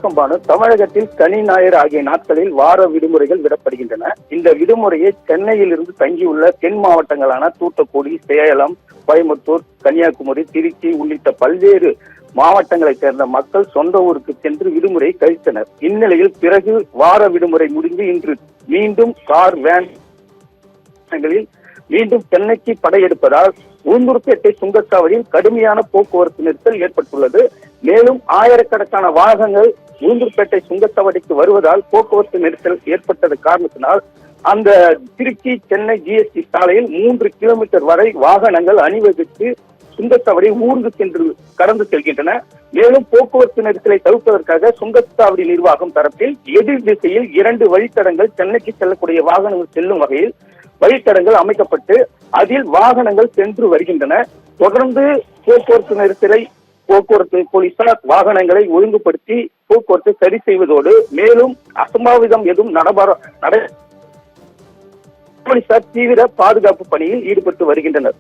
வணக்கம் பானு. தமிழகத்தில் சனி ஞாயிறு ஆகிய நாட்களில் வார விடுமுறைகள் விடப்படுகின்றன. இந்த விடுமுறையை சென்னையில் இருந்து தங்கியுள்ள தென் மாவட்டங்களான தூத்துக்குடி, சேலம், கோயம்புத்தூர், கன்னியாகுமரி, திருச்சி உள்ளிட்ட பல்வேறு மாவட்டங்களைச் சேர்ந்த மக்கள் சொந்த ஊருக்கு சென்று விடுமுறை கழித்தனர். இந்நிலையில் பிறகு வார விடுமுறை முடிந்து இன்று மீண்டும் கார், வேன் மீண்டும் சென்னைக்கு படையெடுப்பதால் உளுந்தூர்பேட்டை சுங்கச்சாவடியில் கடுமையான போக்குவரத்து நெரிசல் ஏற்பட்டுள்ளது. மேலும் ஆயிரக்கணக்கான வாகனங்கள் உளுந்தூர்பேட்டை சுங்கச்சாவடிக்கு வருவதால் போக்குவரத்து நெரிசல் ஏற்பட்டது காரணத்தினால் அந்த திருச்சி சென்னை ஜிஎஸ்டி சாலையில் 3 கிலோமீட்டர் வரை வாகனங்கள் அணிவகுத்து சுங்கச்சாவடி ஊர்ந்து சென்று கடந்து செல்கின்றன. மேலும் போக்குவரத்து நெரிசலை தவிர்ப்பதற்காக சுங்கச்சாவடி நிர்வாகம் தரப்பில் எதிர் திசையில் 2 வழித்தடங்கள் சென்னைக்கு செல்லக்கூடிய வாகனங்கள் செல்லும் வகையில் வழித்தடங்கள் அமைக்கப்பட்டு அதில் வாகனங்கள் சென்று வருகின்றன. தொடர்ந்து போக்குவரத்து போலீசார் வாகனங்களை ஒழுங்குபடுத்தி போக்குவரத்து சரி செய்வதோடு மேலும் அசம்பாவிதம் எதுவும் போலீசார் தீவிர பாதுகாப்பு பணியில் ஈடுபட்டு வருகின்றனர்.